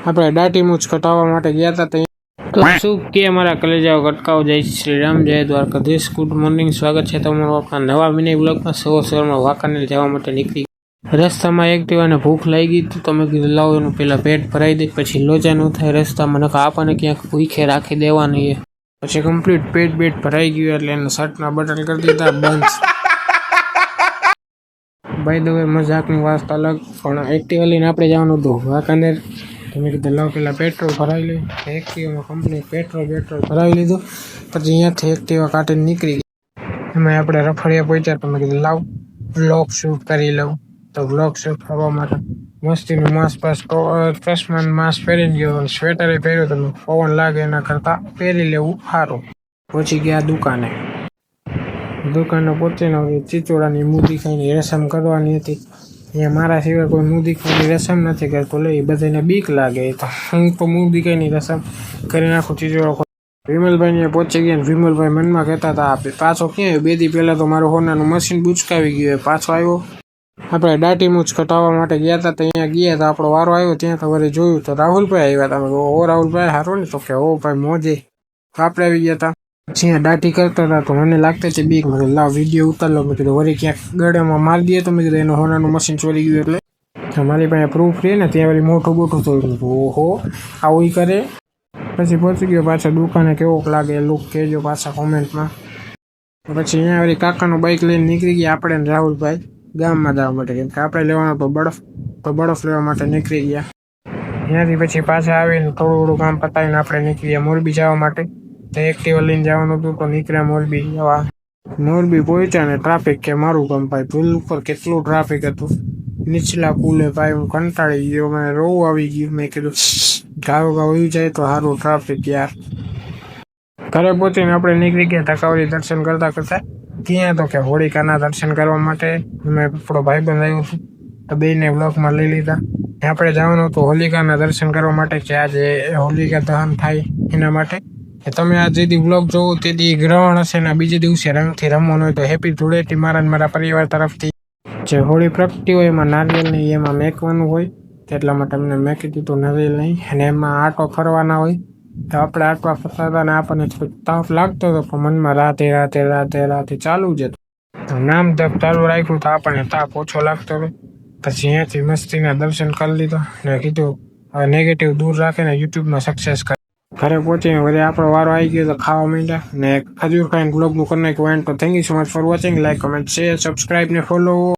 આપણે દાઢી મૂછ કટાવવા માટે ગયા હતા ત્યાં શું કે અમારા કલેજાઓ કટકાવ જય શ્રી રામ જય દ્વારકાધીશ. ગુડ મોર્નિંગ, સ્વાગત છે તમારું આપણા નવા મિની બ્લોગમાં. સવારમાં વાંકાનેર જવા માટે નીકળી રસ્તામાં એક્ટિવાને ભૂખ લાગી તો તમે કીધું લાવો એનું પહેલાં પેટ ભરાઈ દે, પછી લોચા ન થાય રસ્તામાં, નકા આપણને ક્યાંક ભૂખે રાખી દેવાની છે. પછી કમ્પ્લીટ પેટ ભરાઈ ગયું એટલે એને શર્ટના બટન કરી દીધા બંધ. બાય ધ વે મજાકની વાત અલગ, પણ એક્ટિવા લઈને આપણે જવાનું હતું વાંકાનેર. તમે કીધું લાવ પેલા પેટ્રોલ ભરાવી લઈ. એક્ટિવામાં કંપની પેટ્રોલ ભરાવી લીધું, પછી અહીંયાથી એક્ટિવા કાઢીને નીકળી ગયા. એમાં આપણે રફડિયા પહોંચ્યા. તમે કીધું લાવ બ્લોગ શૂટ કરી લઉં, તો બ્લોગ શૂટ કરવા માટે મસ્તીનું ચશ્માનું માસ્ક પહેરીને ગયો, સ્વેટરે પહેર્યું. તમે પવન લાગે એના કરતાં પહેરી લેવું સારું. પહોંચી ગયા દુકાને પહોંચીને ચીચોડાની મૂદી ખાઈને રસમ કરવાની હતી. અહીંયા મારા સિવાય કોઈ મૂદી ખાઈને રસમ નથી કરતો. લે બધાને બીક લાગે, તો હું તો મૂદી ખાઈને રસમ કરી નાખું ચીચોડો. વિમલભાઈને પહોંચી ગયા ને વિમલભાઈ મનમાં કહેતા હતા આપણે પાછો ક્યાં આવ્યો? 2 દી પહેલાં તો મારું હોનાનું મશીન બુચકાવી ગયું, પાછો આવ્યો. આપણે દાઢી મૂછ કટાવવા માટે ગયા હતા, તો અહીંયા ગયા તો આપણો વારો આવ્યો. ત્યાં તો વળી જોયું તો રાહુલભાઈ આવ્યા હતા. ઓ રાહુલભાઈ સારું ને? તો કે ઓ ભાઈ મોજે. આપણે આવી ગયા હતા. જ્યાં દાઢી કરતા હતા તો મને લાગતી હતી બીક. મને લાવ વિડીયો ઉતાર લો. મેં કીધું વળી ક્યાંક ગળામાં મારી દઈએ તો મેં કીધું એનું હોનાનું મશીન ચોરી ગયું એટલે મારી પાસે પ્રૂફ રહે ને. ત્યાં વળી મોટું થોડું ઓહો આવું કરે. પછી પહોંચી ગયો પાછા દુકાને. કેવોક લાગે લુક કહેજો પાછા કોમેન્ટમાં. પછી અહીંયા વળી કાકાનું બાઇક લઈને નીકળી ગયા આપણે ને રાહુલભાઈ ગામમાં જવા માટે, કેમ કે આપણે લેવાનો તો બરફ લેવા માટે નીકળી ગયા. ત્યાંથી પછી પાછા આવીને થોડું કામ પતાવીને આપણે નીકળી ગયા મોરબી જવા માટે. તો એક્ટિવા લઈને જવાનું હતું તો નીકળ્યા મોરબી જવા. મોરબી પહોંચ્યા ને ટ્રાફિક કે મારું કામ ભાઈ. પુલ ઉપર કેટલું ટ્રાફિક હતું, નીચલા પુલે ભાઈ. હું કંટાળી ગયો, મને રોવું આવી ગયું. મેં કીધું ગાવ આવી જાય તો સારું ટ્રાફિક યાર. ઘરે પહોંચીને આપણે નીકળી ગયા ધકાવરી દર્શન કરતા ત્યાં તો કે હોળિકાના દર્શન કરવા માટે. મેં આપણો ભાઈબંધ આવ્યો છું તો બેને બ્લોકમાં લઈ લીધા. આપણે જવાનું હતું હોલિકાના દર્શન કરવા માટે, કે આજે હોલિકા દહન થાય એના માટે. તમે આ જેથી બ્લોગ જોવો તેથી ગ્રહણ હશે ને બીજે દિવસે રંગથી રમવાનું હોય તો હેપી ધૂળેટી મારા પરિવાર તરફથી. જે હોળી પ્રગટી હોય એમાં નારિયેલ નહીં, એમાં મેકવાનું હોય, એટલા માટે અમને મેકી દીધું નારિયેલ નહીં. અને એમાં આટો ફરવાના હોય તો આપણે આટવા ફરતા હતા ને આપણને તાપ લાગતો હતો, પણ મનમાં રાતે ચાલુ જ હતું. નામ જપ ચાલુ રાખ્યું તો આપણને તાપ ઓછો લાગતો હતો. પછી અહીંયાથી મસ્તીના દર્શન કરી લીધો ને કીધું હવે નેગેટિવ દૂર રાખીને યુટ્યુબમાં સક્સેસ કરે. ઘરે પહોંચીને વળી આપણો વારો આવી ગયો તો ખાવા માંડ્યા ને ખજૂર ખાઈને બ્લોગનું કરી નાખ્યું. તો thank you so much for watching. Like, comment, share, subscribe ને ફોલો.